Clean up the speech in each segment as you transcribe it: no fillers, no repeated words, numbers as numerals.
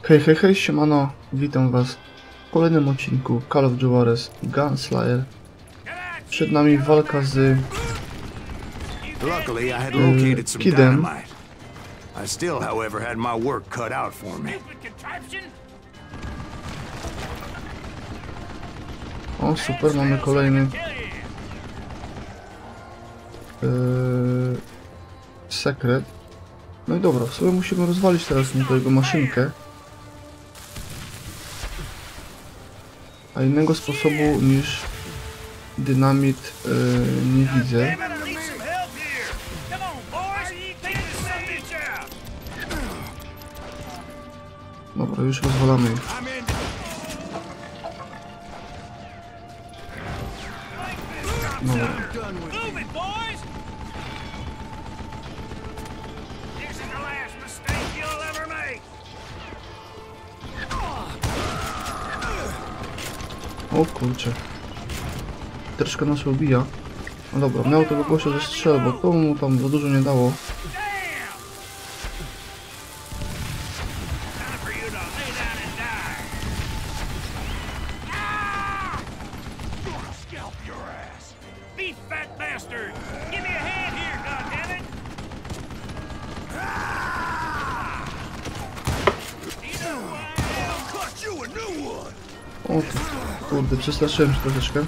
Hej, hej, hej, siemano, witam was w kolejnym odcinku Call of Juarez Gunslinger. Przed nami walka z Kidem. I still, however, had my work cut out for me. O, super, mamy kolejny sekret. No i dobra, w sumie musimy rozwalić teraz tą jego maszynkę. A innego sposobu niż dynamit nie widzę. Dobra, już rozwalamy ich. Dobra. O kurczę. Troszkę nas ubija. No dobra, miał tego gościa ze strzel, bo to mu tam za dużo nie dało. O kurde, przestraszyłem się troszeczkę.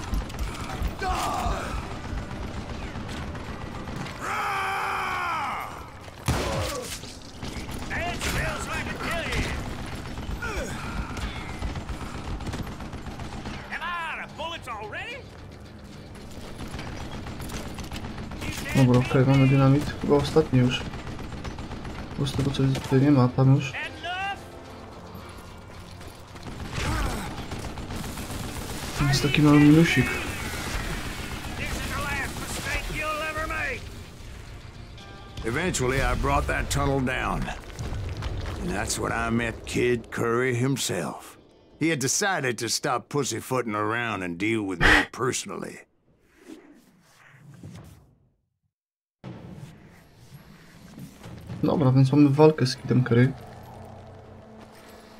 Dobra, okej, mamy dynamit. Chyba ostatni już. Bo z tego co tutaj nie ma, tam już. Jest taki mały minusik. Eventually, I brought that tunnel down. And that's when I met Kid Curry himself. He had decided to stop pussyfooting around and deal with me personally. Dobra, więc mamy walkę z Kidem Curry.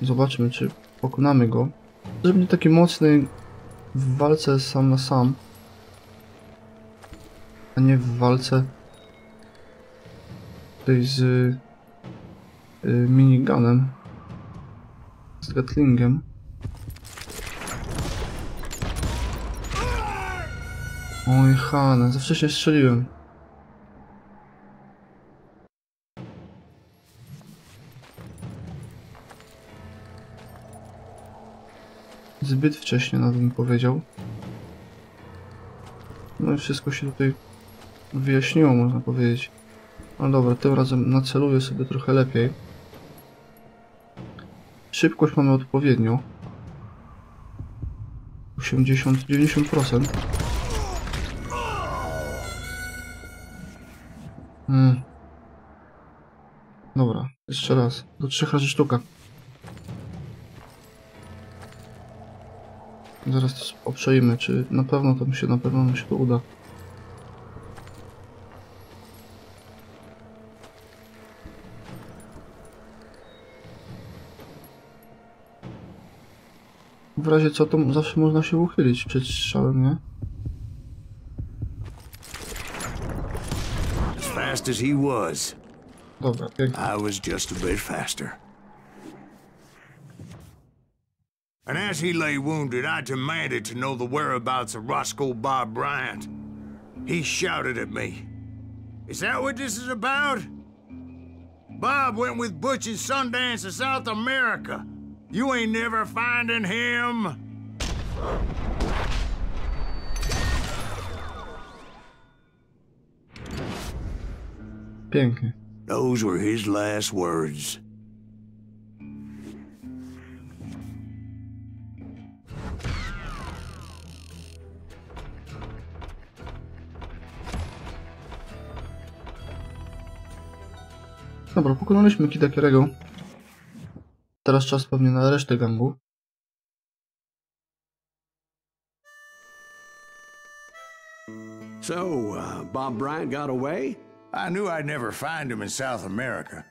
Zobaczmy, czy pokonamy go. Żeby nie taki mocny w walce sam na sam, a nie w walce tutaj z minigunem, z gatlingiem. Oj, Hanna, za wcześnie strzeliłem. Zbyt wcześnie, nawet bym powiedział. No i wszystko się tutaj wyjaśniło, można powiedzieć. No dobra, tym razem naceluję sobie trochę lepiej. Szybkość mamy odpowiednio. 80-90%. Dobra, jeszcze raz. Do 3 razy sztuka. Zaraz obczajmy, czy na pewno nam się to uda. W razie co, to zawsze można się uchylić przed strzałem, nie? As fast as he was, Dobra, pięknie. I was just a bit faster. And as he lay wounded, I demanded to know the whereabouts of Roscoe Bob Bryant. He shouted at me. Is that what this is about? Bob went with Butch and Sundance to South America. You ain't never finding him. Pięknie. Those were his last words. Dobra, pokonaliśmy Kida Curry'ego. Teraz czas pewnie na resztę gangu. So, Bob Bryant got away? I knew I'd never find him in South America.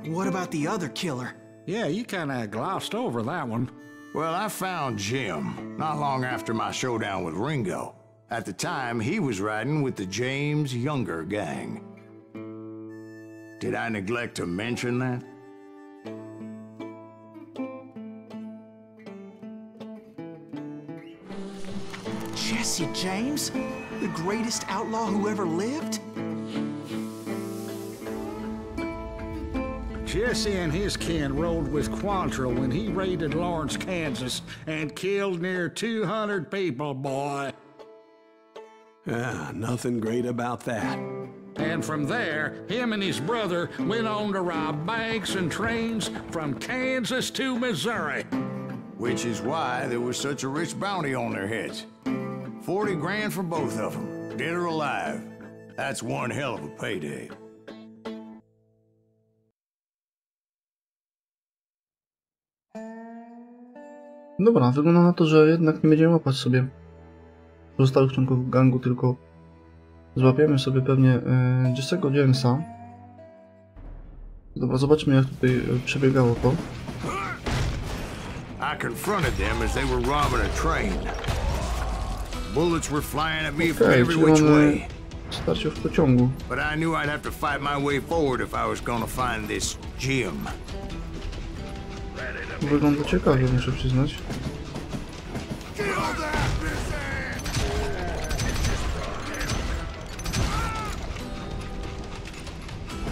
What about the other killer? Yeah, you kinda glossed over that one. Well, I found Jim not long after my showdown with Ringo. At the time, he was riding with the James Younger gang. Did I neglect to mention that? Jesse James? The greatest outlaw who ever lived? Jesse and his kin rode with Quantrill when he raided Lawrence, Kansas, and killed near 200 people, boy. Ah, nothing great about that. And from there, him and his brother went on to rob banks and trains from Kansas to Missouri. Which is why there was such a rich bounty on their heads. 40 grand for both of them, dead or alive. That's one hell of a payday. Dobra, wygląda na to, że jednak nie będziemy łapać sobie pozostałych członków gangu, tylko złapiemy sobie pewnie Jesse'ego Jamesa. Dobra, zobaczmy jak tutaj przebiegało to. I confronted them as they were robbing a train. Bullets were flying at me from every which way. Starcie w pociągu. But I knew I'd have to fight my way forward if I was gonna find this Jim. Wygląda ciekawie, muszę przyznać.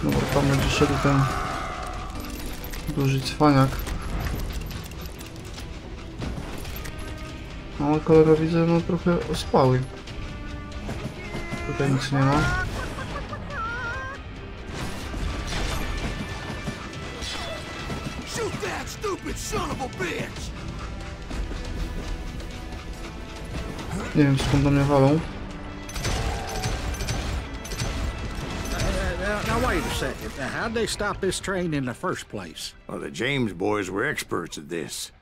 Dobra, tam będzie szedł ten duży cwaniak. No, ale kolega widzę, no trochę ospały. Tutaj nic nie ma. Nie wiem skąd do mnie walą. Now wait a second. How'd they stop this train in the first place? Well, the James boys were experts at this.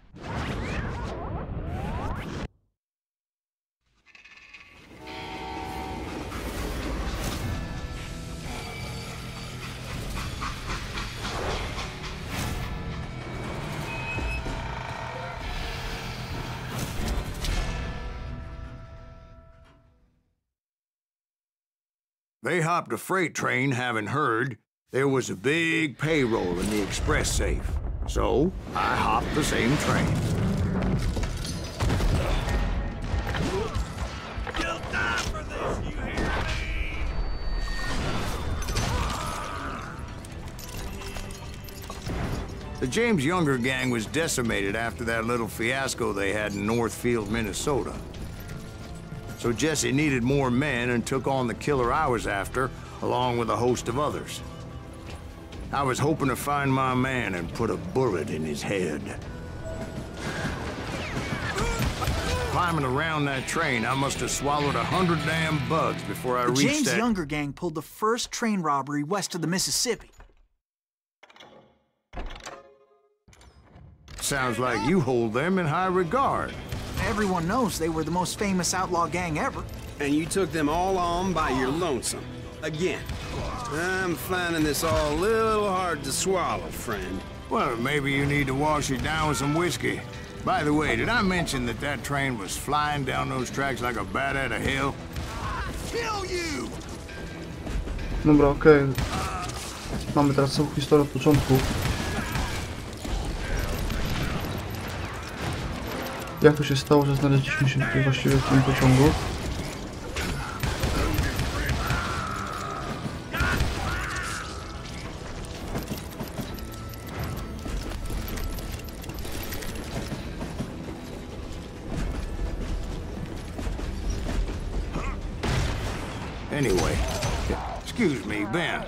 They hopped a freight train, having heard there was a big payroll in the express safe. So, I hopped the same train. You'll die for this, you hear me? The James Younger gang was decimated after that little fiasco they had in Northfield, Minnesota. So Jesse needed more men and took on the killer I was after, along with a host of others. I was hoping to find my man and put a bullet in his head. Climbing around that train, I must have swallowed 100 damn bugs before I reached James that... Younger gang pulled the first train robbery west of the Mississippi. Sounds like you hold them in high regard. Everyone knows they were the most famous outlaw gang ever. And you took them all on by your lonesome. Again. I'm finding this all a little hard to swallow, friend. Well, maybe you need to wash it down with some whiskey. By the way, did I mention that that train was flying down those tracks like a bat out of hell? Kill you! Dobra, okej. Mamy teraz całą historię od początku. Jak to się stało, że znaleźliśmy się tutaj właściwie w tym pociągu? Anyway, excuse me, Ben.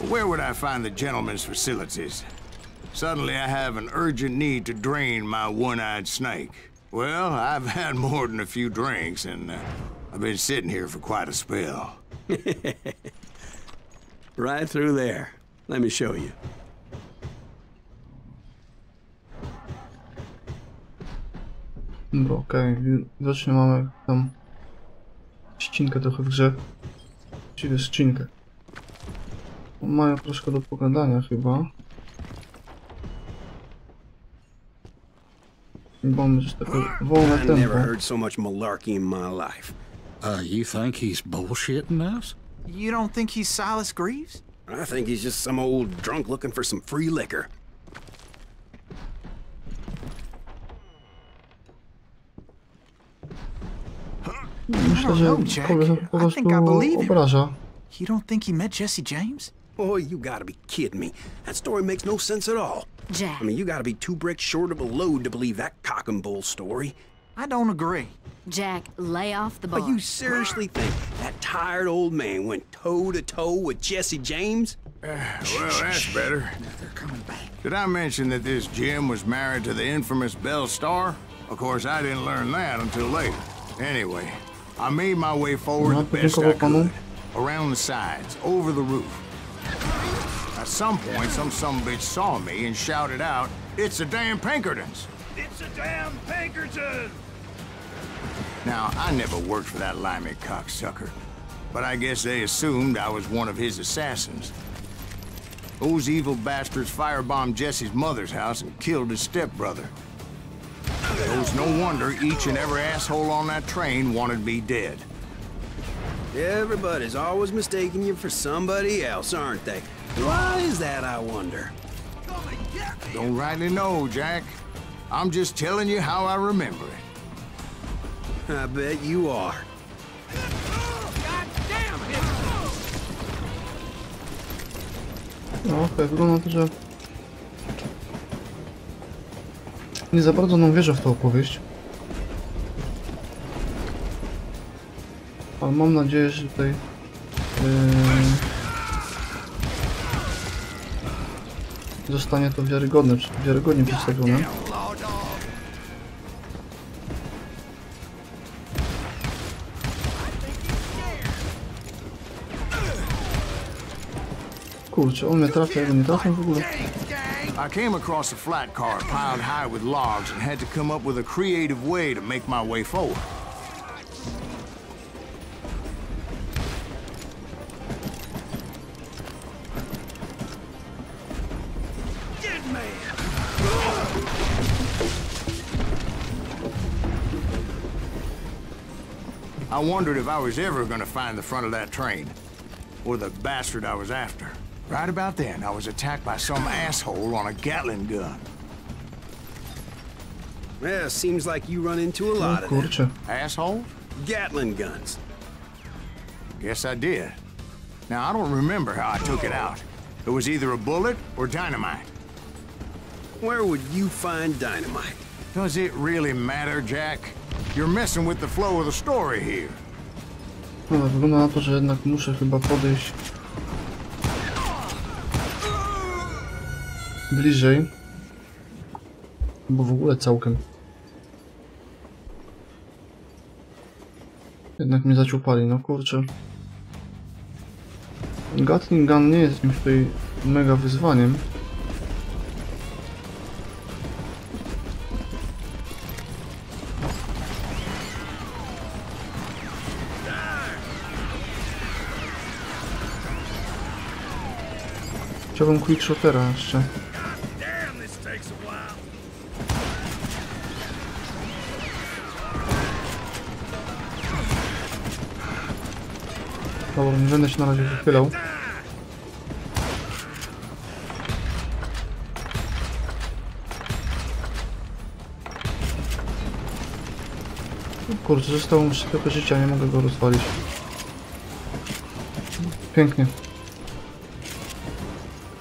Where would I find the gentleman's facilities? Suddenly I have an urgent need to drain my one-eyed snake. Well, I've had more than a few drinks, and I've been sitting here for quite a spell. Right through there. Let me show you. Dobra, okej. Widocznie mamy tam ścinkę trochę w grze. Czyli skrzynkę. Mają troszkę do pogadania chyba. Bo mamy też takie wolne I never tempo. heard so much malarkey in my life. You think he's bullshitting us? You don't think he's Silas Greaves? I think he's just some old drunk looking for some free liquor. Myślę, że kogoś po prostu obraża. You don't think he met Jesse James? Boy, you gotta be kidding me. That story makes no sense at all. Jack. I mean, you gotta be 2 bricks short of a load to believe that cock and bull story. I don't agree. Jack, lay off the bar. But you seriously think that tired old man went toe-to-toe with Jesse James? Well, that's better. They're coming back. Did I mention that this Jim was married to the infamous Belle Starr? Of course, I didn't learn that until later. Anyway, I made my way forward the best I could. Around the sides, over the roof. At some point, some bitch saw me and shouted out, "It's the damn Pinkertons!" It's the damn Pinkertons! Now, I never worked for that limey cocksucker, but I guess they assumed I was one of his assassins. Those evil bastards firebombed Jesse's mother's house and killed his stepbrother. It was no wonder each and every asshole on that train wanted me dead. Everybody's always mistaking you for somebody else, aren't they? Why is that, I wonder? Don't rightly know, Jack. I'm just telling you how I remember it. I bet you are. No okej, wygląda na to, że nie za bardzo nam wierzę w tę opowieść. Ale mam nadzieję, że tutaj zostanie to wiarygodnie przedstawione. Kurczę, on mnie trafia, ja go nie trafiam w ogóle. I came across a flat car piled high with logs and had to come up with a creative way to make my way forward. I wondered if I was ever gonna find the front of that train, or the bastard I was after. Right about then, I was attacked by some asshole on a Gatling gun. Yeah, seems like you run into a lot of them. Kurczę. Asshole? Gatling guns. Guess I did. Now, I don't remember how I took it out. It was either a bullet or dynamite. Where would you find dynamite? Does it really matter, Jack? You're messing with the flow of the story here. No, wygląda na to, że jednak muszę chyba podejść bliżej. Bo w ogóle całkiem. Jednak mnie zaciupali, no kurczę. Gatling gun nie jest jakimś tutaj mega wyzwaniem. Chciałbym quickshotera jeszcze. Dobra, nie będę się na razie wychylał. Kurczę, zostało mu trochę życia, nie mogę go rozwalić. Pięknie.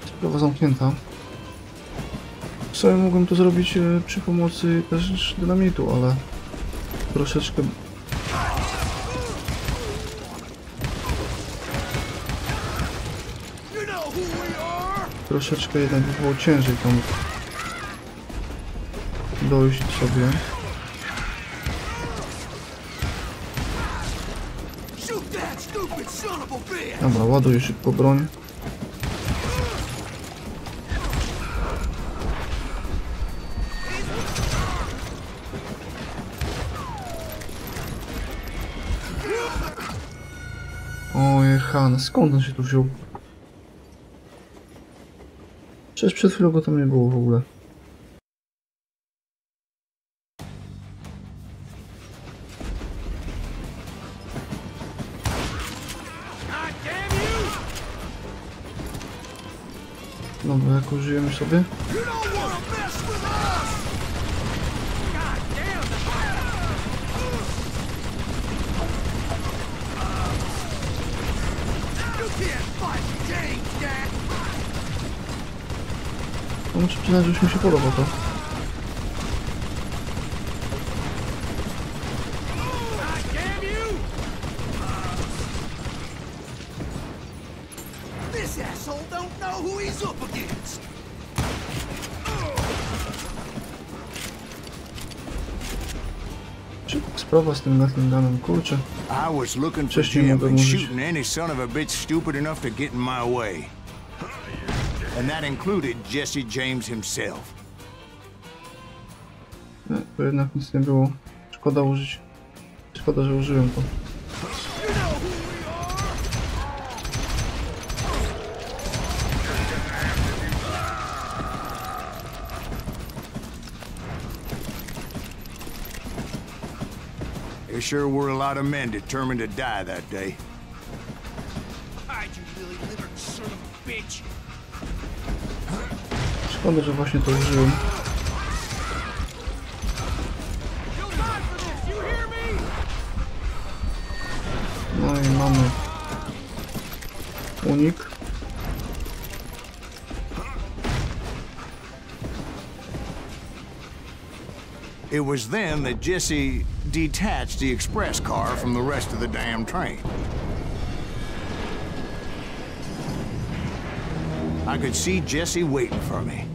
Sprawa zamknięta. Sobie mogłem to zrobić przy pomocy też dynamitu, ale troszeczkę... Troszeczkę jednak by było ciężej tam dojść sobie. Dobra, ładuję szybko broń. Ojej, Han, skąd on się tu wziął? Przecież przed chwilą go tam nie było w ogóle. Dobra, jak użyjemy sobie. No, muszę przyznać, że już mi się podoba to. Sprawa z tym Gatlinganem, kurczę. I was looking for Wcześniej Jim mogłem and użyć. shooting any son of a bitch stupid enough to get in my way. And that included Jesse James himself. Nie, to jednak nic nie było. Szkoda użyć. Szkoda, że użyłem to. There sure were a lot of men determined to die that day. Szkoda, że właśnie to użyłem. No i mamy unik. It was then that Jesse detached the express car from the rest of the damn train. I could see Jesse waiting for me,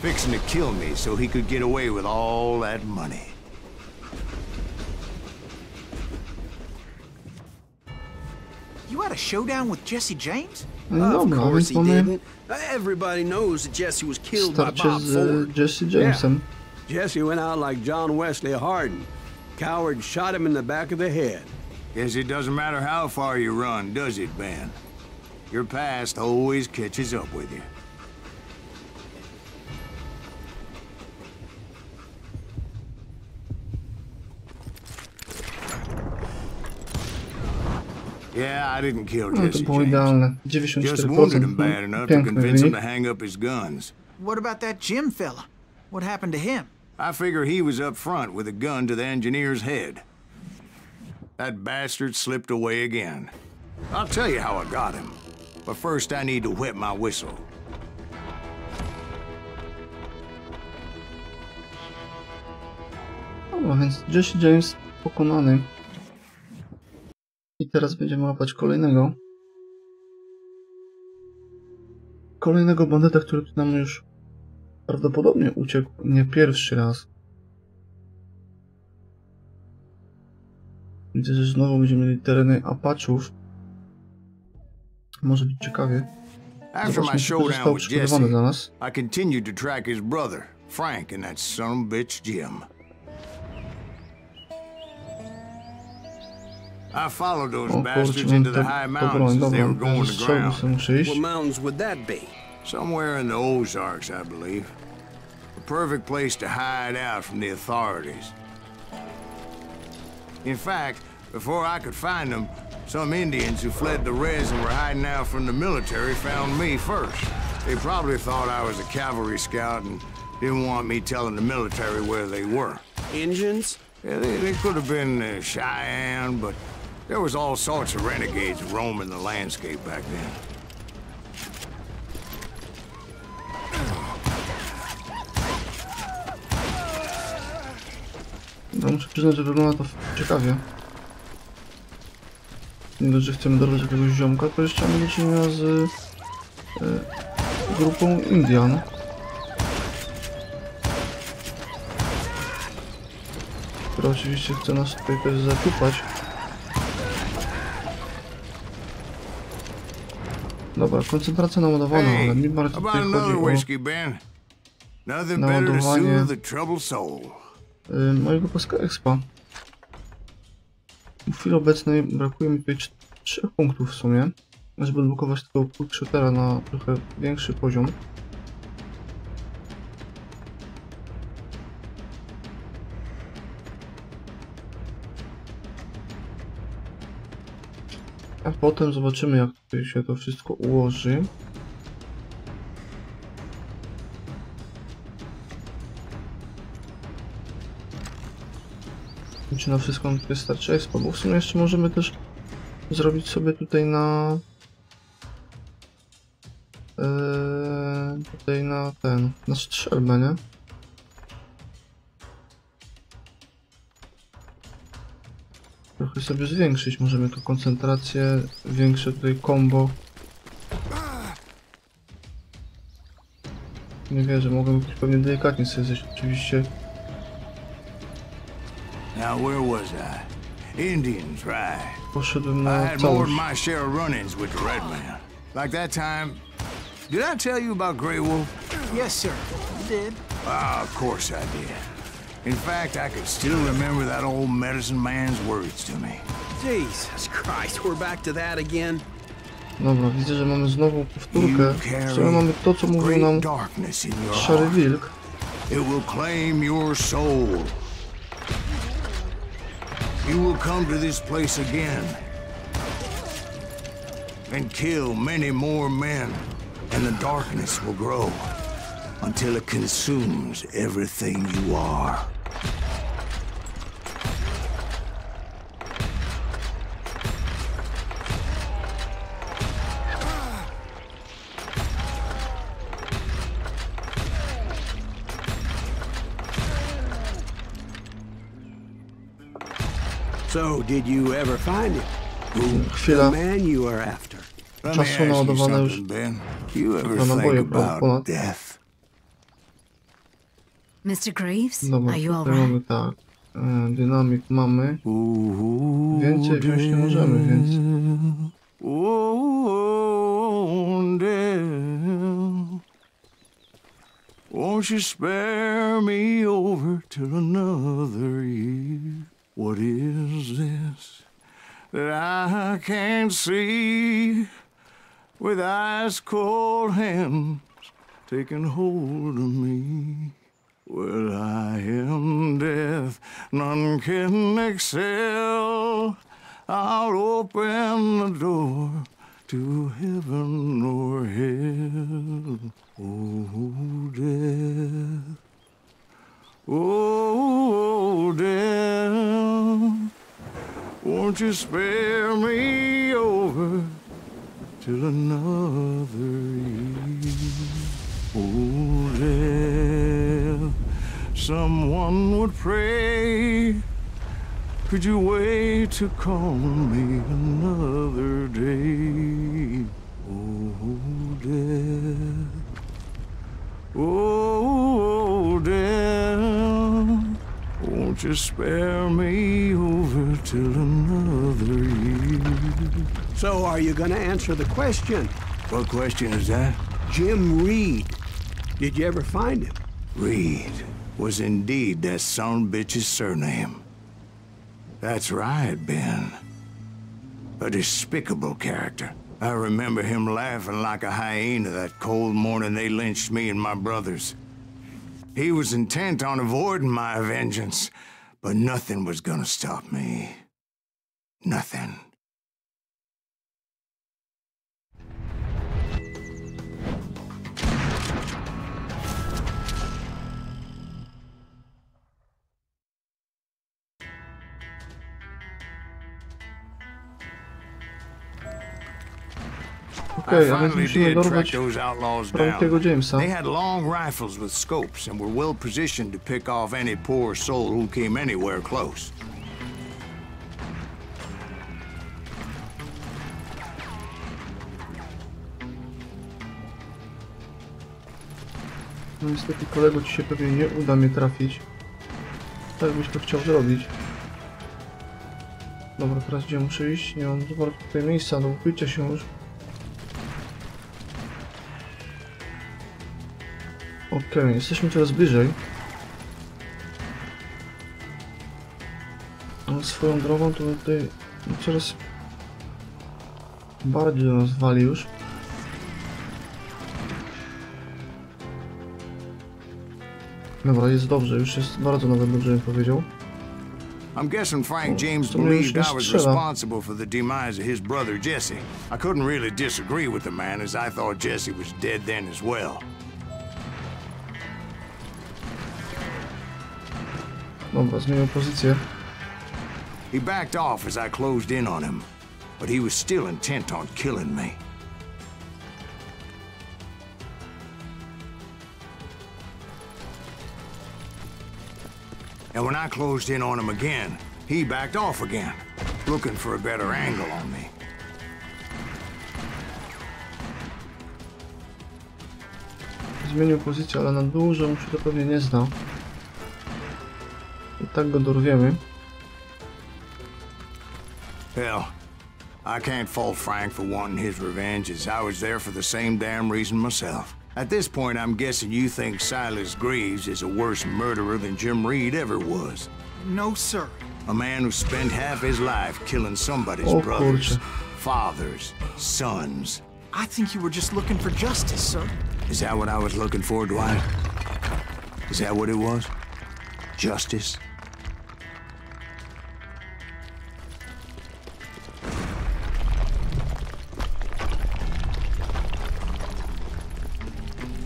fixing to kill me so he could get away with all that money. You had a showdown with Jesse James? No Of dobra, course więc he mamy didn't. Everybody knows that Jesse was killed by starcie Bob z Ford. Jesse Jamesem. Jesse went out like John Wesley Hardin. Coward shot him in the back of the head. Guess it doesn't matter how far you run, does it, Ben? Your past always catches up with you. Yeah, I didn't kill No to Jesse było James. idealne. Just wounded 94%. him bad enough to Piękny convince him wynik. to hang up his guns. What about that Jim fella? What happened to him? I figure he was up front with a gun to the engineer's head. That bastard slipped away again. I'll tell you how I got him. But first I need to wet my whistle. Dobra, więc Jesse James pokonany. I teraz będziemy łapać kolejnego. Kolejnego bandyta, który nam już prawdopodobnie uciekł nie pierwszy raz. Widzę, że znowu będziemy mieli tereny Apachów. Może być ciekawie. After my Zobaczmy, co showdown zostało with przygotowane dla Jesse, nas. I continued to track his brother, Frank, and that son of a bitch Jim. I followed those O bastards kurczę, into mam the high to mountains broń. as they were Dobra, going ze to strzelby ground. sobie muszę iść. What mountains would that be? Somewhere in the Ozarks, I believe. A perfect place to hide out from the authorities. In fact, before I could find them, some Indians who fled the res and were hiding out from the military found me first. They probably thought I was a cavalry scout and didn't want me telling the military where they were. Indians? Yeah, they could have been Cheyenne, but there was all sorts of renegades roaming the landscape back then. No, muszę przyznać, że wygląda to ciekawie. Nie dość, że chcemy dorwać jakiegoś ziomka, to jeszcze mamy do czynienia z grupą Indian. Która oczywiście chce nas tutaj też zaciupać. Dobra, koncentracja naładowana, ale mi bardziej about tutaj chodzi another o whiskey, Ben? Nothing better to naładowanie soothe the troubled soul. mojego polskiego expa. W chwili obecnej brakuje mi tutaj 3 punktów w sumie, żeby odblokować tego quickshootera na trochę większy poziom. A potem zobaczymy, jak tutaj się to wszystko ułoży. Czy na wszystko wystarczy expo, bo w sumie jeszcze możemy też zrobić sobie tutaj na... tutaj na strzelbę, nie? Trochę sobie zwiększyć, możemy tu koncentrację, większe tutaj combo. Nie wierzę, mogę pewnie delikatnie sobie zejść, oczywiście. Now where was I? Indians, right? Poszedłem I na had more całość. than my share of run-ins with the red man. Like that time. Did I tell you about Grey Wolf? Yes, sir. You did. Ah, of course I did. In fact, I could still remember that old medicine man's words to me. Jesus Christ, we're back to that again. Dobra, widzę, że mamy znowu powtórkę. Czyli mamy to, co mówił nam Szary Wilk. It will claim your soul. You will come to this place again and kill many more men, and the darkness will grow until it consumes everything you are. So, did you ever find him? The Chwila man you are after. Let me czasu ask you naładowane już something, Ben. Do you ever na naboje think about ponad. death? Mr. Greaves, Dobra, are you all tutaj right? mamy tak. Dynamik mamy. Więcej wziąć nie możemy, więc... Oh, death, won't you spare me over till another year? What is this that I can't see with ice cold hands taking hold of me? Well, I am death, none can excel. I'll open the door to heaven or hell. Oh, death. Oh, death. Won't you spare me over till another year? Oh, death. Someone would pray. Could you wait to call me another day? Oh, death. Oh, death. Won't you spare me over till another year? So, are you gonna answer the question? What question is that? Jim Reed. Did you ever find him? Reed was indeed that son of a bitch's surname. That's right, Ben. A despicable character. I remember him laughing like a hyena that cold morning they lynched me and my brothers. He was intent on avoiding my vengeance, but nothing was gonna stop me. Nothing. Okej, a więc musimy dorwać Frankiego Jamesa. They had long rifles with scopes and were well positioned to pick off any poor soul who came anywhere close. No niestety, kolego, ci się pewnie nie uda mnie trafić. Tak byś to chciał zrobić. Dobra, teraz gdzie muszę iść? Nie mam za bardzo tutaj miejsca do ukrycia się już. Okej, jesteśmy coraz bliżej. Ale swoją drogą to tutaj coraz bardziej do nas wali już. Dobra, jest dobrze, już jest bardzo nawet dobrze, bym powiedział. I'm guessing Frank James believed I was responsible for the demise of his brother Jesse. I couldn't really disagree with the man, as I thought Jesse was dead then as well. Dobra, zmienił pozycję. He backed off as I closed in on him, but he was still intent on killing me. And when I closed in on him again, he backed off again, looking for a better angle on me. Zmienił pozycję, ale na dużo mu się to pewnie nie zna. I tak go dorwiemy. Hell, I can't fault Frank for wanting his revenge, as I was there for the same damn reason myself. At this point, I'm guessing you think Silas Greaves is a worse murderer than Jim Reed ever was. No, sir. A man who spent half his life killing somebody's Oh, brothers, kurczę. fathers, sons. I think you were just looking for justice, sir. Is that what I was looking for, Dwight? Is that what it was? Justice?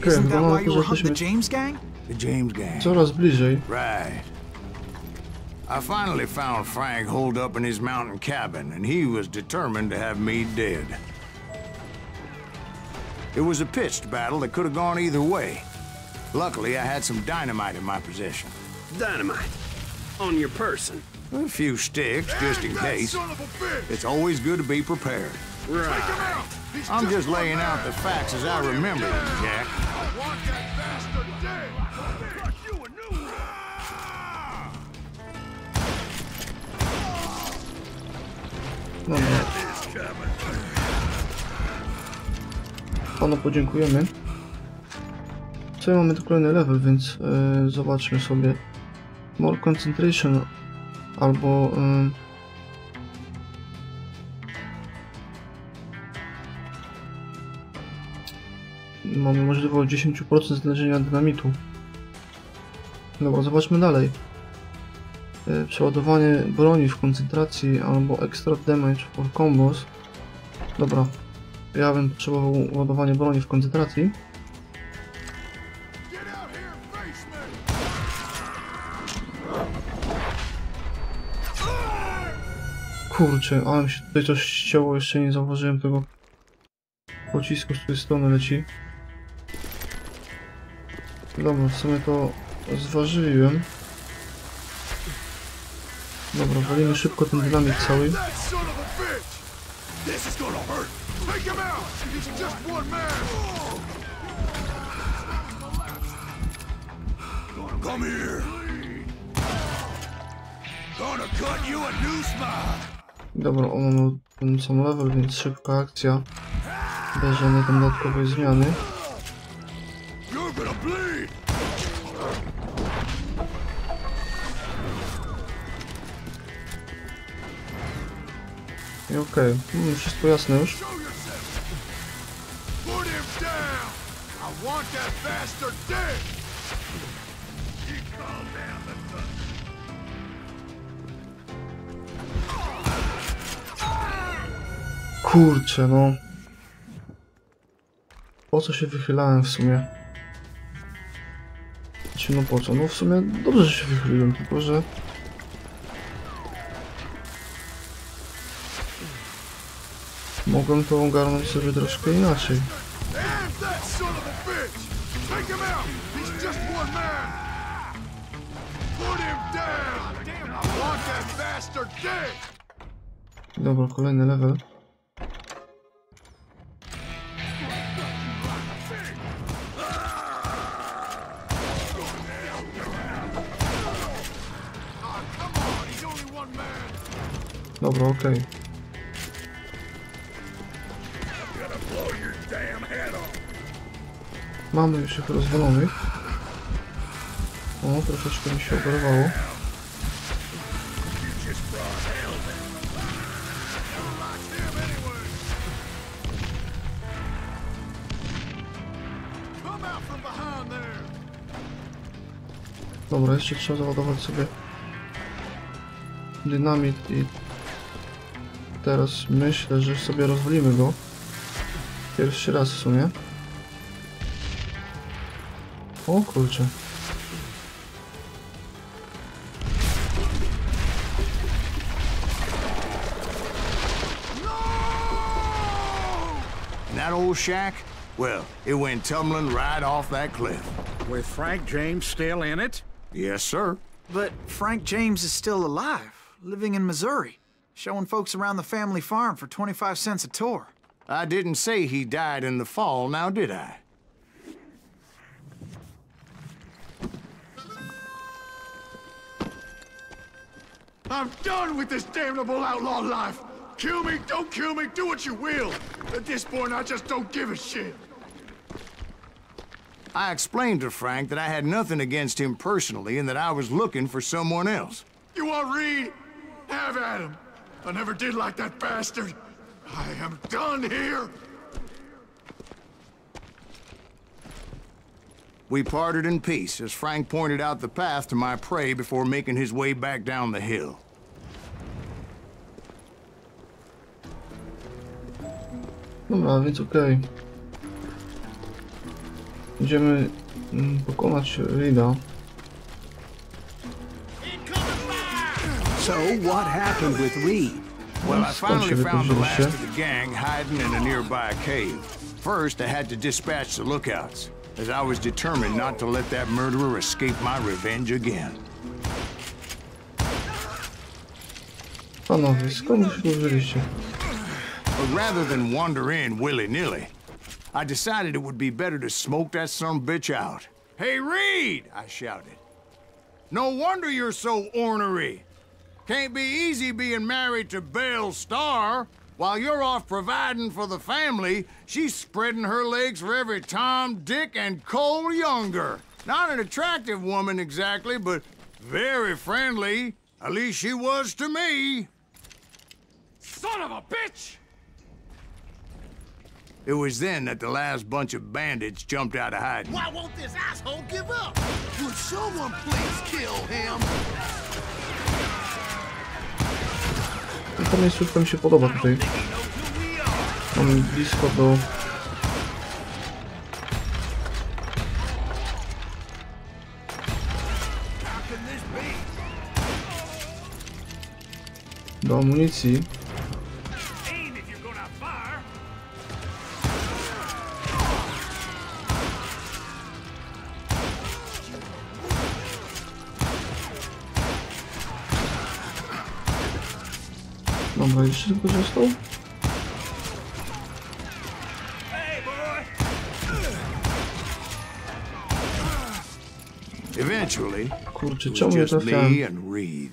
Isn't that Wygląda why na to, you że were hunting the jesteśmy James gang? The James gang. coraz bliżej. Right. I finally found Frank holed up in his mountain cabin, and he was determined to have me dead. It was a pitched battle that could have gone either way. Luckily, I had some dynamite in my possession. Dynamite. On your person. A few sticks, just in case. It's always good to be prepared. Right. I'm just laying out the facts as I remember them, Jack. No nie. Panu podziękujemy. Co mamy tu kolejny level, więc zobaczmy sobie. More concentration albo mamy możliwość 10% znalezienia dynamitu. Dobra, zobaczmy dalej. Przeładowanie broni w koncentracji albo extra damage for combos. Dobra, ja bym potrzebował ładowanie broni w koncentracji. Kurczę, ale mi się tutaj coś ścięło, jeszcze nie zauważyłem tego pocisku, z tej strony leci. Dobra, w sumie to zważyłem. Dobra, walimy szybko ten dynamit cały. Dobra, on ma ten sam level, więc szybka akcja. Bez żadnej tam dodatkowej zmiany. I okej, wszystko jasne już. Kurczę, no. Po co się wychylałem w sumie? Znaczy, no po co? No w sumie dobrze, że się wychyliłem, tylko że... mogłem to ogarnąć sobie troszkę inaczej. Dobra, kolejny level. Dobra, okej. Mamy już ich rozwalonych. O, troszeczkę mi się oberwało. Dobra, jeszcze trzeba załadować sobie dynamit i teraz myślę, że sobie rozwalimy go. Pierwszy raz w sumie. O kurczę. old shack? Well, it went tumbling right off that cliff. With Frank James still in it? Yes, sir. But Frank James is still alive, living in Missouri, showing folks around the family farm for 25 cents a tour. I didn't say he died in the fall, now did I? I'm done with this damnable outlaw life. Kill me, don't kill me, do what you will. At this point, I just don't give a shit. I explained to Frank that I had nothing against him personally and that I was looking for someone else. You want Reed? Have at him. I never did like that bastard. I am done here. We parted in peace as Frank pointed out the path to my prey before making his way back down the hill. Dobra, więc okej. Idziemy pokonać Reeda. So, what happened with Reed? Well, I finally found the last of the gang hiding in a nearby cave. First, I had to dispatch the lookouts, as I was determined not to let that murderer escape my revenge again. Panowie, skąd się tu wzięliście? But rather than wander in willy-nilly, I decided it would be better to smoke that son-of-a-bitch out. Hey, Reed! I shouted. No wonder you're so ornery. Can't be easy being married to Belle Starr. While you're off providing for the family, she's spreading her legs for every Tom, Dick, and Cole Younger. Not an attractive woman exactly, but very friendly. At least she was to me. Son of a bitch! It was then that the last bunch of bandits jumped out of hiding. Why won't this asshole give up? Would someone please kill him? Ta miejscówka mi się podoba tutaj. Mam blisko do... do amunicji. Dobra, jeszcze tylko został? Eventually, Kurczę, it czemu was nie just trafiałem? me and Reed.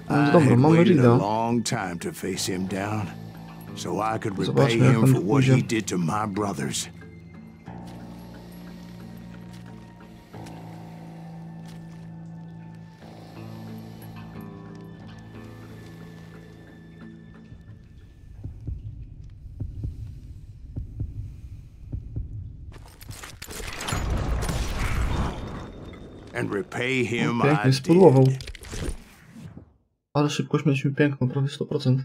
No dobra, mamy waited a Reeda. long time to face him down, so I could repay Zobaczmy, jak him on for what he pójdzie. did to my brothers. And repay him I Pięknie spudłował. did. Ale szybkość mieliśmy piękną, prawie 100%.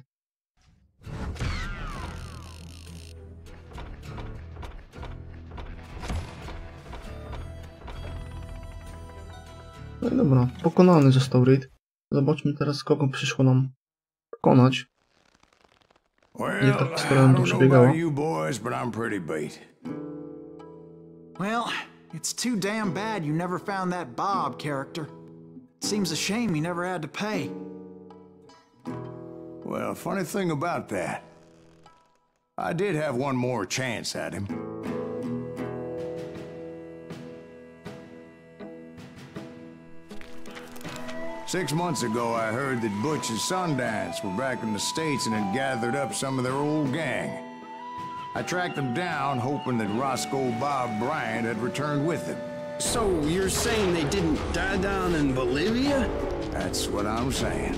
No i dobra, pokonany został Reed. Zobaczmy teraz, kogo przyszło nam pokonać. Well, tak I starałem to don't know przebiegało. about you boys, but I'm pretty beat. Well, it's too damn bad you never found that Bob character. Seems a shame he never had to pay. Well, funny thing about that, I did have one more chance at him. Six months ago, I heard that Butch and Sundance were back in the States and had gathered up some of their old gang. I tracked them down, hoping that Roscoe Bob Bryant had returned with them. So you're saying they didn't die down in Bolivia? That's what I'm saying.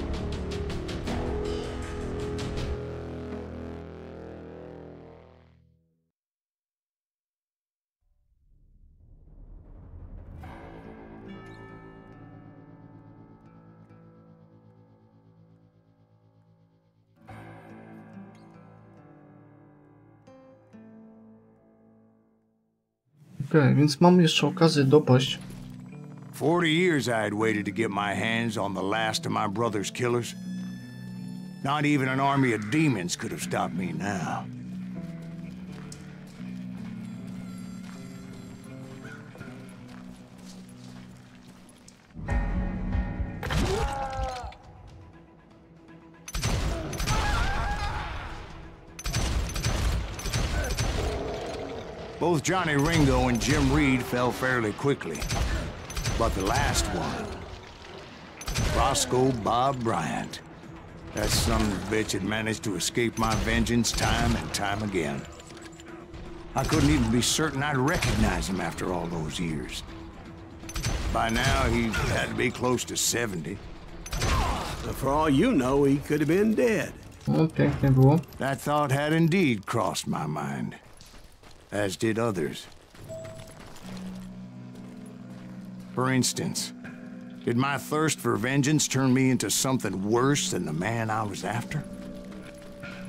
Okej, więc mamy jeszcze okazję dopaść 40 years I had waited to get my hands on the last of my brother's killers. Not even an army of demons could have stopped me now. Both Johnny Ringo and Jim Reed fell fairly quickly. But the last one, Roscoe Bob Bryant, that son of a bitch had managed to escape my vengeance time and time again. I couldn't even be certain I'd recognize him after all those years. By now, he had to be close to 70. But for all you know, he could have been dead. O, pięknie było. That thought had indeed crossed my mind, as did others. For instance, did my thirst for vengeance turn me into something worse than the man I was after?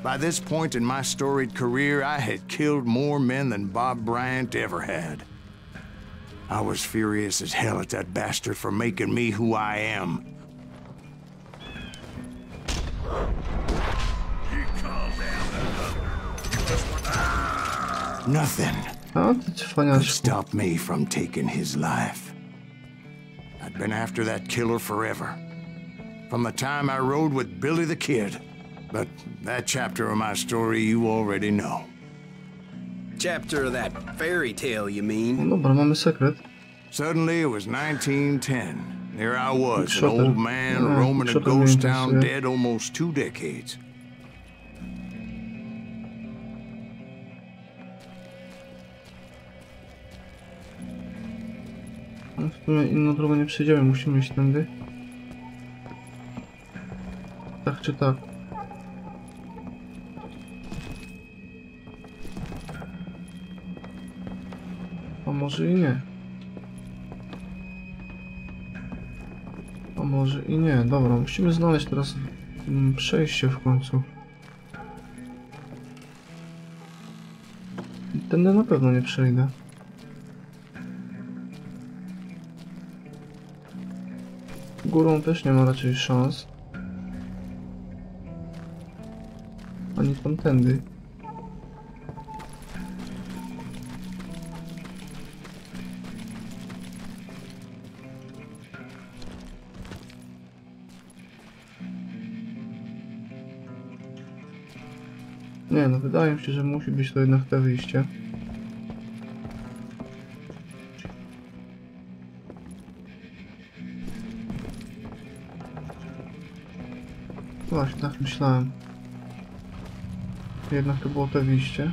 By this point in my storied career, I had killed more men than Bob Bryant ever had. I was furious as hell at that bastard for making me who I am. Nothing A, ty could cwaniaczku. stop me from taking his life. I'd been after that killer forever. From the time I rode with Billy the Kid. But that chapter of my story you already know. Chapter of that fairy tale, you mean? No dobra, mamy sekret. Suddenly it was 1910. There I was, an Shooter. old man Yeah, roaming a shooter ghost means, town dead almost 2 decades. W sumie inną drogą nie przejdziemy, musimy iść tędy. Tak czy tak. A może i nie. A może i nie. Dobra, musimy znaleźć teraz przejście w końcu. Tędy na pewno nie przejdę. Górą też nie ma raczej szans. Ani tamtędy. Nie no, wydaje mi się, że musi być to jednak te wyjście. Właśnie, tak myślałem. Jednak to było to wyjście.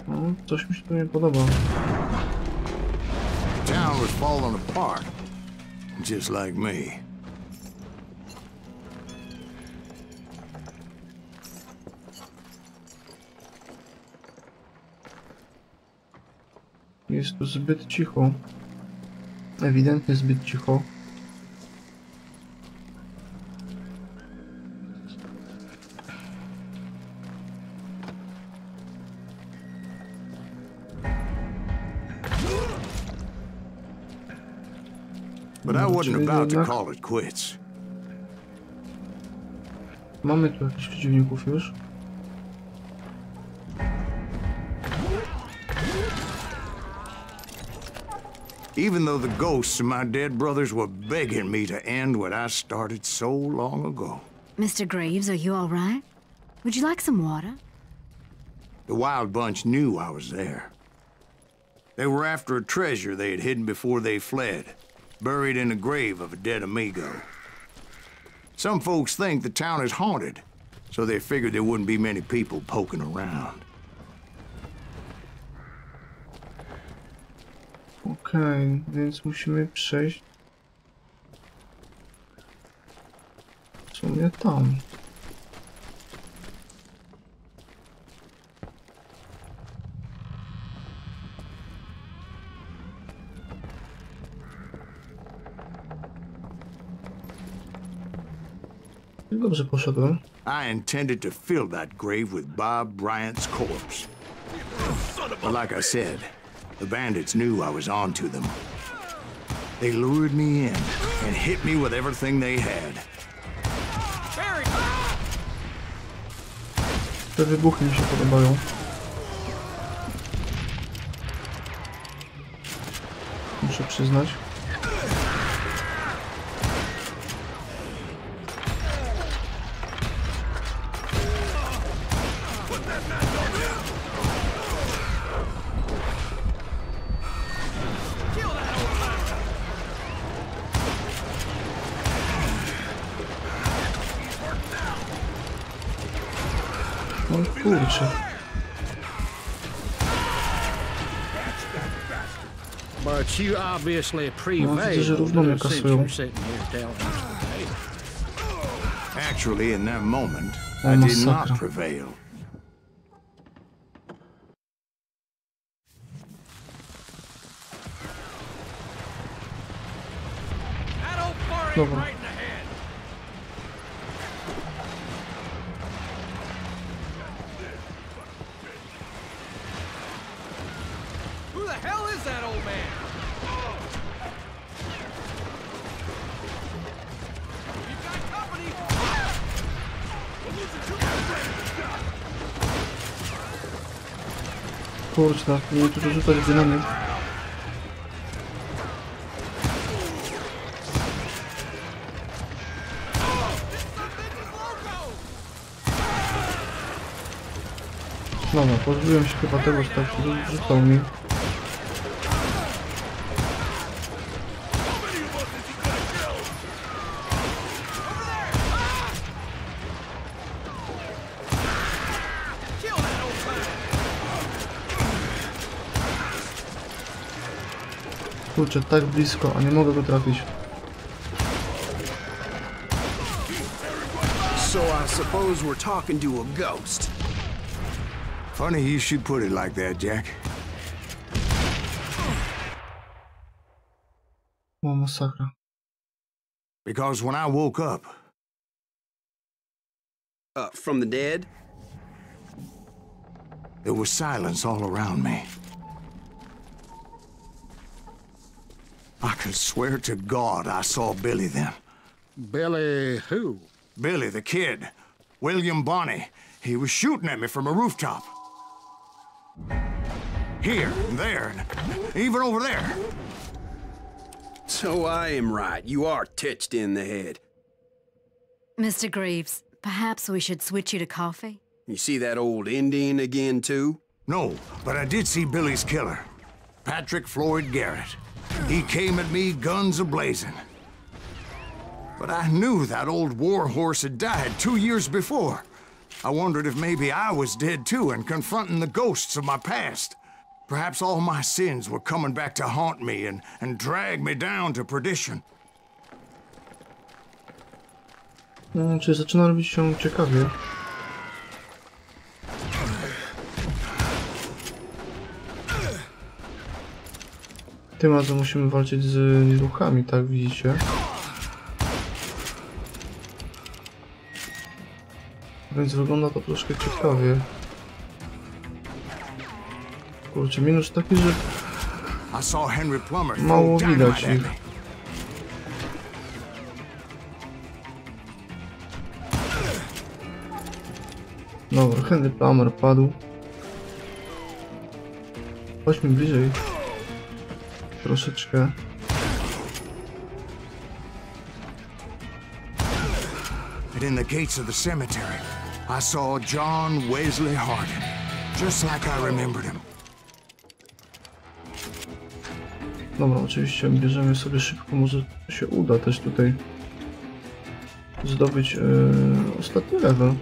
No, coś mi się tu nie podoba. The town was falling apart, just like me. Jest tu zbyt cicho. Ewidentnie zbyt cicho. But I wasn't Czyli about to jednak call it quits. mamy tu jakichś przeciwników już. Even though the ghosts of my dead brothers were begging me to end what I started so long ago. Mr. Graves, are you all right? Would you like some water? The Wild Bunch knew I was there. They were after a treasure they had hidden before they fled, buried in the grave of a dead amigo. Some folks think the town is haunted, so they figured there wouldn't be many people poking around. Okej, więc musimy przejść w sumie tam. Dobrze poszedłem. I intended to fill that grave with Bob Bryant's corpse. But like I said, the bandits knew I was on to them. They lured me in and hit me with everything they had. Te wybuchy mi się podobają. Muszę przyznać. No kurczę. But you obviously No, widzę, że równo mnie since kasują. you're sitting here telling us today. Actually, in that moment, O, I did masakra. not prevail. Dobra. Who the hell is that old man? You've got company. Kurczę, nie tu rzucać dynamit. Dobra, pozbyłem się chyba tego, że tak rzucał mi. Kurczę, tak blisko, a nie mogę go trafić. So I suppose we're talking to a ghost. Funny you should put it like that, Jack. O, masakra. Because when I woke up, From the dead? there was silence all around me. I could swear to God I saw Billy then. Billy who? Billy, the kid. William Bonney. He was shooting at me from a rooftop. Here and there, and even over there. So I am right. You are touched in the head. Mr. Greaves, perhaps we should switch you to coffee? You see that old Indian again, too? No, but I did see Billy's killer. Patrick Floyd Garrett. He came at me, guns a-blazing. But I knew that old war horse had died 2 years before. I wondered if maybe I was dead too and confronting the ghosts of my past. Perhaps all my sins were coming back to haunt me and drag me down to perdition. No, czy zaczyna robić się ciekawie. Tym razem musimy walczyć z duchami, tak widzicie. Więc wygląda to troszkę ciekawie. Kurczę, minus taki, że mało widać ich. Dobra, Henry Plummer padł. Chodźmy bliżej. Troszeczkę. And in the gates of the cemetery, I saw John Wesley Hardin, just like I remembered him. Dobra, oczywiście bierzemy sobie szybko, może się uda też tutaj zdobyć ostatni level.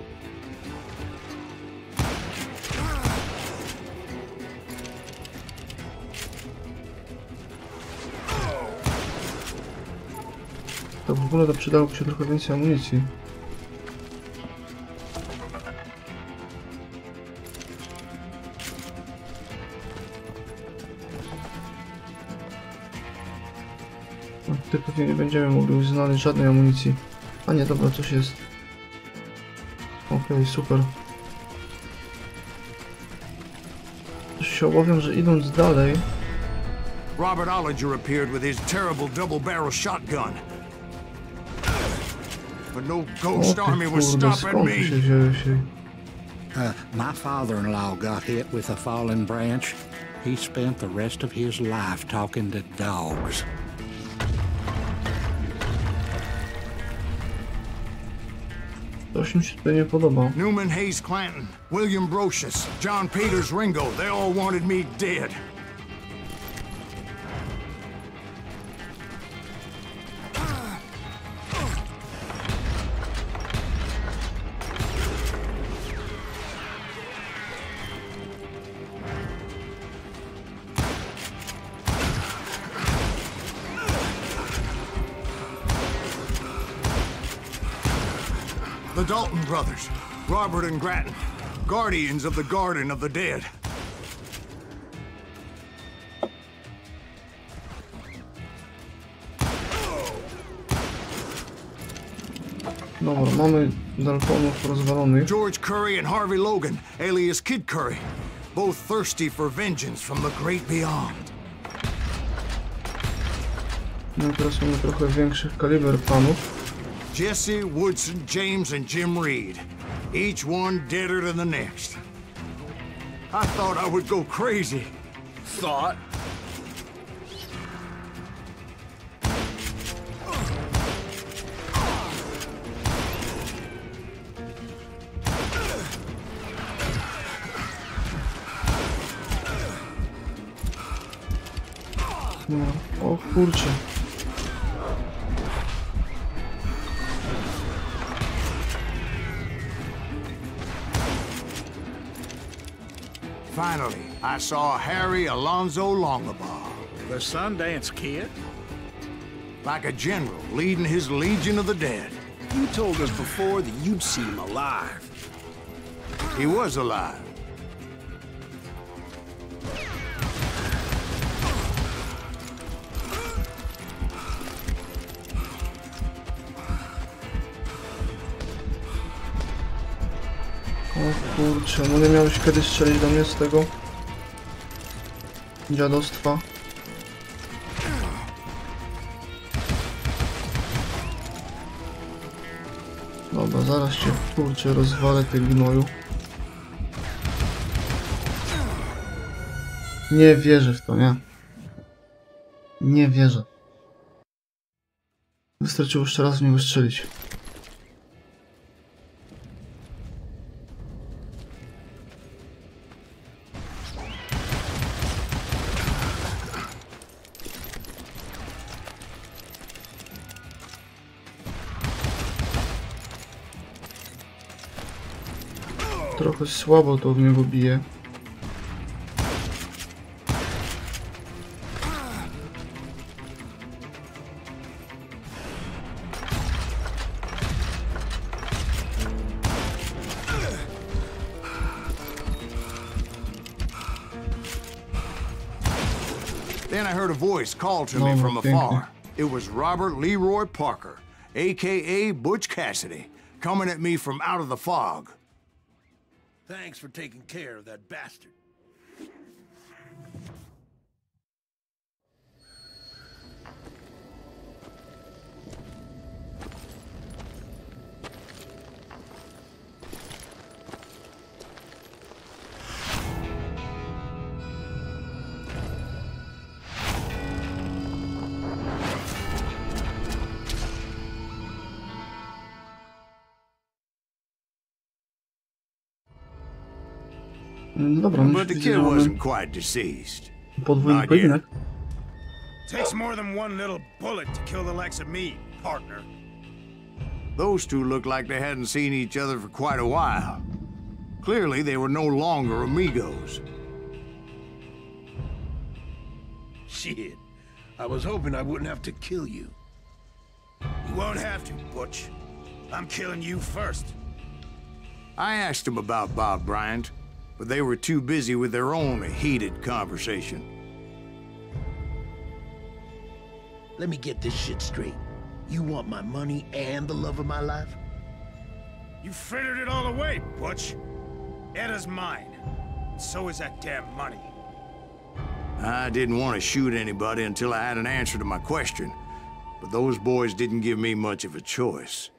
To w ogóle to przydałoby się trochę więcej amunicji. No, tutaj pewnie nie będziemy mogli znaleźć żadnej amunicji. A nie, dobra, coś jest. Okej, super. Coś się obawiam, że idąc dalej Robert Ollinger appeared with his terrible double-barrel shotgun. But no ghost army was stopping me. My father-in-law got hit with a fallen branch. He spent the rest of his life talking to dogs. Coś mi się tutaj nie podoba. Newman Hayes Clanton, William Brocious, John Peters Ringo, they all wanted me dead. The Dalton brothers, Robert and Grattan, guardians of the Garden of the Dead. Dobra, mamy Daltonów rozwalonych. George Curry and Harvey Logan, alias Kid Curry, both thirsty for vengeance from the great beyond. No teraz mamy trochę większych kaliber panów. Jesse, Woodson, James, and Jim Reed. Each one deader than the next. I thought I would go crazy. Thought? No, o kurczę. Finally, I saw Harry Alonzo Longabaugh. The Sundance Kid? Like a general leading his legion of the dead. You told us before that you'd see him alive. He was alive. O kurczę, no nie miałeś kiedyś strzelić do mnie z tego dziadostwa. Dobra, zaraz cię kurczę rozwalę, ty gnoju. Nie wierzę w to, nie? Nie wierzę. Wystarczyło jeszcze raz w niego strzelić. Trochę słabo to w niego bije. Then I heard a voice call to me from afar. It was Robert Leroy Parker, a.k.a. Butch Cassidy, coming at me from out of the fog. Thanks for taking care of that bastard. Dobra, But the kid wasn't quite deceased. Podwójny pojedynek. Takes more than one little bullet to kill the likes of me, partner. Those two looked like they hadn't seen each other for quite a while. Clearly, they were no longer amigos. Shit. I was hoping I wouldn't have to kill you. You won't have to, Butch. I'm killing you first. I asked them about Bob Bryant, but they were too busy with their own heated conversation. Let me get this shit straight. You want my money and the love of my life? You frittered it all away, Butch. Edda's mine. And so is that damn money. I didn't want to shoot anybody until I had an answer to my question, but those boys didn't give me much of a choice.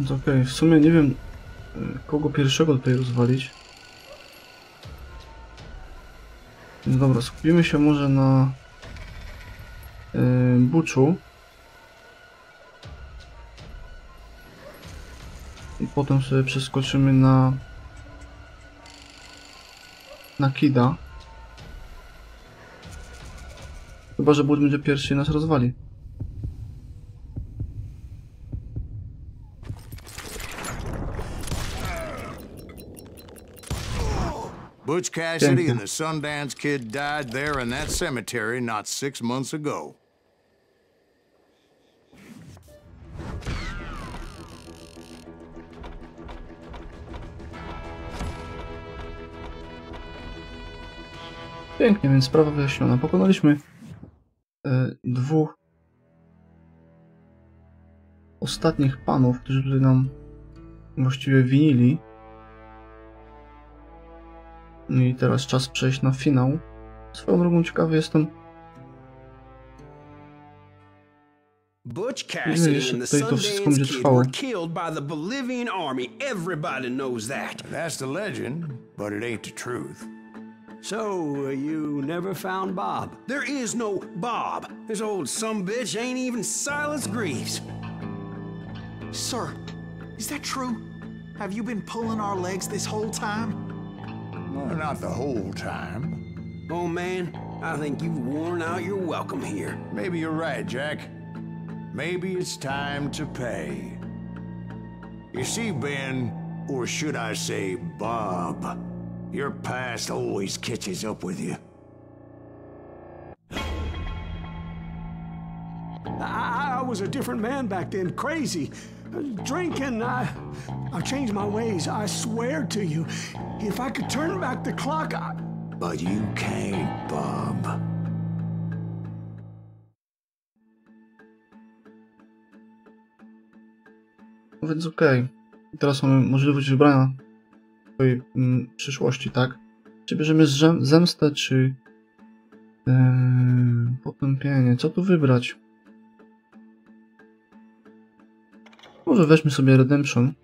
No okej, w sumie nie wiem, kogo pierwszego tutaj rozwalić. Więc dobra, skupimy się może na Butchu. I potem sobie przeskoczymy na Kida. Chyba że Butch będzie pierwszy i nas rozwali. Butch Cassidy and the Sundance Kid died there in that cemetery not 6 months ago. Pięknie, więc sprawa wyjaśniona. Pokonaliśmy dwóch ostatnich panów, którzy tutaj nam właściwie winili. I teraz czas przejść na finał. Swoją drogą ciekawy jestem. Butch Cassidy and the to wszystko będzie Sundance Kid trwało. were killed by the Bolivian army. Everybody knows that. That's the legend, but it ain't the truth. So, you never found Bob? There is no Bob. This old sumbitch ain't even Silas Greaves. Sir, is that true? Have you been pulling our legs this whole time? Well, not the whole time. Oh man, I think you've worn out your welcome here. Maybe you're right, Jack. Maybe it's time to pay. You see, Ben, or should I say Bob, your past always catches up with you. I was a different man back then, crazy. Drinking, I've changed my ways, I swear to you. If I could turn back the clock, But you can't, Bob. No więc okej. Teraz mamy możliwość wybrania swojej przyszłości, tak? Czy bierzemy zemstę, czy potępienie? Co tu wybrać? Może weźmy sobie Redemption.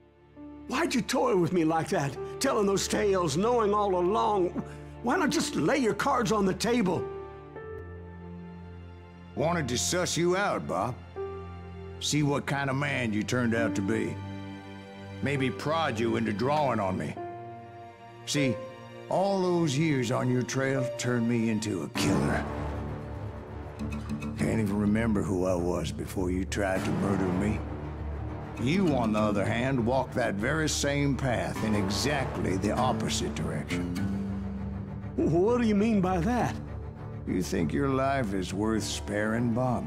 why'd you toy with me like that? Telling those tales, knowing all along. Why not just lay your cards on the table? Wanted to suss you out, Bob. See what kind of man you turned out to be. Maybe prod you into drawing on me. See, all those years on your trail turned me into a killer. Can't even remember who I was before you tried to murder me. You, on the other hand, walked that very same path in exactly the opposite direction. What do you mean by that? You think your life is worth sparing, Bob?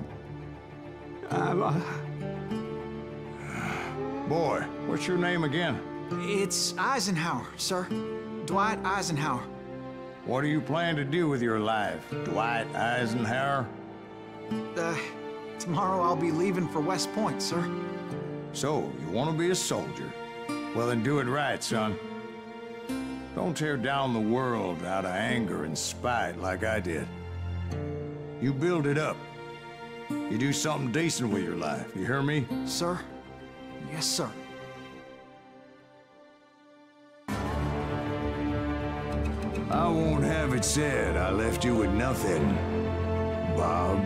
Boy, what's your name again? It's Eisenhower, sir. Dwight Eisenhower. What do you plan to do with your life, Dwight Eisenhower? Tomorrow I'll be leaving for West Point, sir. So, you want to be a soldier? Well, then do it right, son. Don't tear down the world out of anger and spite like I did. You build it up. You do something decent with your life, you hear me? Sir? Yes, sir. I won't have it said I left you with nothing, Bob.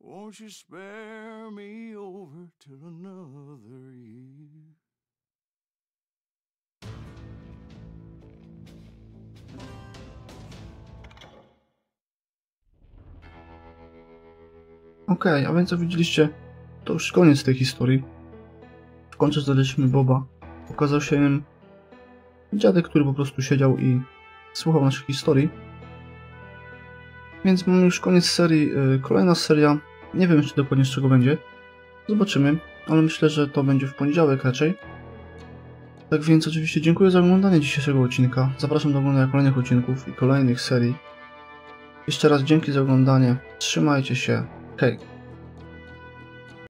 Won't you spare me over till another year? Okej, a więc jak widzieliście, to już koniec tej historii. W końcu znaleźliśmy Boba. Okazał się nim dziadek, który po prostu siedział i słuchał naszych historii. Więc mamy już koniec serii. Kolejna seria, nie wiem jeszcze dokładnie z czego będzie. Zobaczymy, ale myślę, że to będzie w poniedziałek raczej. Tak więc oczywiście dziękuję za oglądanie dzisiejszego odcinka. Zapraszam do oglądania kolejnych odcinków i kolejnych serii. Jeszcze raz dzięki za oglądanie. Trzymajcie się. Hej!